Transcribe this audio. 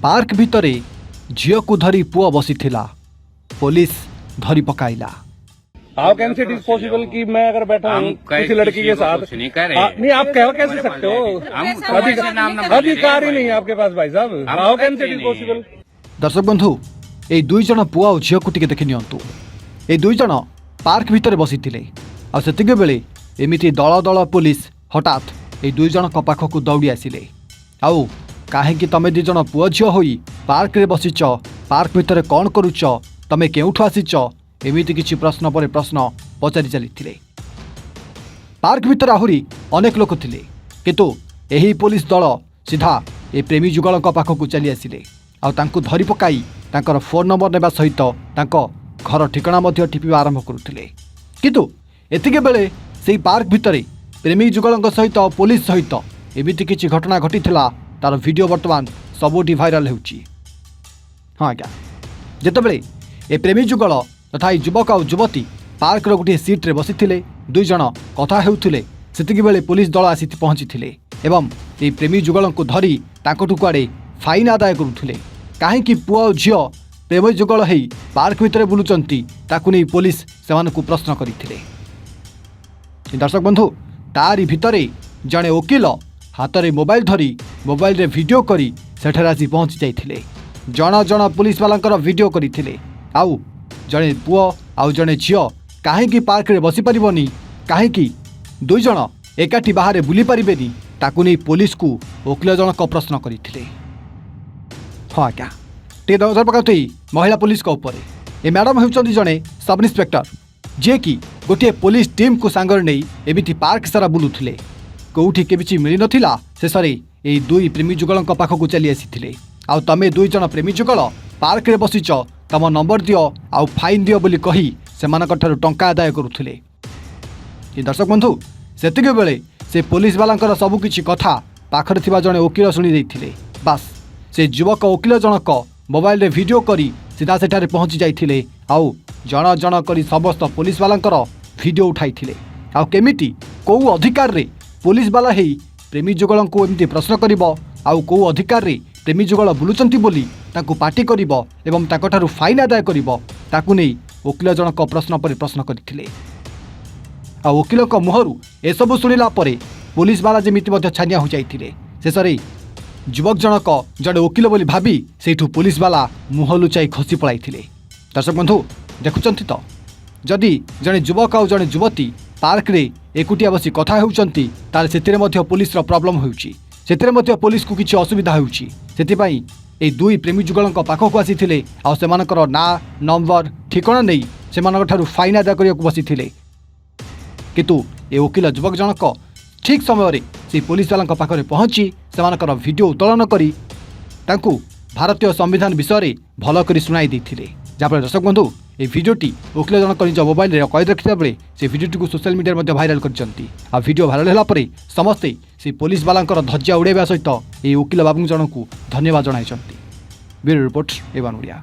Park भितरे झील को धरी पुआ बसीथिला पुलिस धरी पकाइला। How can it is possible कि मैं अगर बैठा हूँ किसी लड़की के साथ नहीं कह रहे नहीं आप कह कैसे सकते हो? अधिकार ही नहीं है आपके पास भाई साहब। How can it is possible? दर्शक बंधु ए दुई जन पुआ और झील को टिके देखि नियंतु। ए दुई जन पार्क भितर बसीथिले आ सेतिके बेले एमिति दल दल पुलिस हठात ए दुई जन पाखक दौड़ी आसिले। आउ काहेकि तमे दी जन पुआ झील होई पार्क रे बसीच, पार्क भितर कौन करूच, तमे केउठु आसीच, एमिति किछि प्रश्न पर प्रश्न पचारि चलिथिले। पार्क भितर आहुरी अनेक लोक थिले किंतु एही पुलिस दल सीधा ए प्रेमी जुगलक पाखक चली आसिले आ तांकु धरी पकाई तांकर फोन नंबर नेबा सहित तांको घर ठिकाना मध्य टिपिबा आरंभ करुथिले। किंतु एतिके बेले सेही पार्क भितरे प्रेमी जुगलक सहित पुलिस सहित एमिति किछि घटना घटिथिला तार वीडियो वर्तमान सबुठी भाइराल होउची। हाँ आज्ञा जेतेबेले ए प्रेमी जुगल तथा युवक और युवती पार्क गोटे सीट्रे बसीथिले, दुई जन कथा हेउथिले, सेतिके बेले पुलिस दल आसी पहुंचीथिले एवं ए प्रेमी जुगल को धरी ताकठु कुआडे फाइन आदाय करुथिले। काहेकि पुआ और झील प्रेमी जुगल हेई पार्क भितर बुलुचंती ताकु नै पुलिस सेमानकु प्रश्न करिथिले। दर्शक बंधु तारी भितरे जणे वकील हाथ में मोबाइल धरी मोबाइल रे वीडियो करी सेठारे आसी पहुंची जाइथिले। जण जण पुलिस वालांकर वीडियो करिथिले। आउ जणे पुओ आउ जणे झील काहेकि पार्क रे बसी परिबनी, काहेकि दुई जण एकाठी बाहर बुली परिबेनी ताकु नै पुलिस को वकील जनक प्रश्न करिथिले। हाँ आज्ञा टे नजर पकाउथि महिला पुलिस को ऊपर ए मैडम हेउचंदी जणे सब इन्स्पेक्टर जे कि गोटे पुलिस टीम को सांगर नै एमिति पार्क सारा बुलुथिले। कौठी केबिची मिली नथिला शेषरे ए दुई प्रेमी जुगलक पाखक चली आसीथिले। आउ तमे दुई जन प्रेमी जुगल पार्क रे बसीच, तम नंबर दियो आउ फाइन दियो बोली कही सेमानक ठारू टंका आदाय करुथिले। दर्शक बंधु सेतिके बेले से पुलिस वालांकर सबु किछि कथा पाखरे थिबा जणे वकील सुनी दैथिले। बास से युवक वकील जनक मोबाइल रे वीडियो करी सीधा सेठारे पहुंची जाइथिले। आउ जण जण करी समस्त पुलिस वालांकर वीडियो उठाइथिले। आउ केमिति को अधिकार रे पुलिस वाला हेई प्रेमी जुगल को एमती प्रश्न करिबो, आउ को अधिकार रे प्रेमी जुगल बुलुचंती बोली ताकू पार्टी करिबो एवं ताको ठारू फाइन आदाय करिबो ताकू नै वकील जनक प्रश्न पर प्रश्न करथिले। आ वकील को मुहरु ए सब सुनिला परे पुलिस वाला जेमिति मध्य छानिया हो जाइथिले। शेषरे युवक जनक जड़े वकील बोली भाबी सेठू पुलिस वाला मुह लुचाई खसी पळाइथिले। दर्शक बंधु देखुचंती तो जदि जड़े युवक और जड़े युवती पार्क रे एकुटिया बसी कथा हेउचंती ताले सेतिरे मध्य पुलिस रो प्रॉब्लम होउची, सेतिरे मध्य पुलिस को किछि असुविधा होउची। सेतिपई ए दुई प्रेमी जुगलक पाखक आसीथिले आ सेमानकर ना नंबर ठिकाना नै सेमानक ठारू फाइन आदा करिया बसीथिले। किंतु ए वकील युवक जनक ठीक समय रे से पुलिस वाला पाखरे पहुंची सेमानकर वीडियो उत्तोलन करी तांकु भारतीय संविधान विषय रे भल करी सुनाई दैथिले। जहाँफल दर्शक बंधु ए वीडियोटी वकील जनक निज मोबाइल रे कैद रखिता बेले से वीडियोटी को सोशल मीडिया मध्ये भाइराल करचंती। आ वीडियो भाइराल होला परे समस्ते से पुलिस वालांकर धज्जा उड़ाइबा सहित ए वकील बाबू जनकू धन्यवाद जणाइचंती। ब्यूरो रिपोर्ट एवन ओडिया।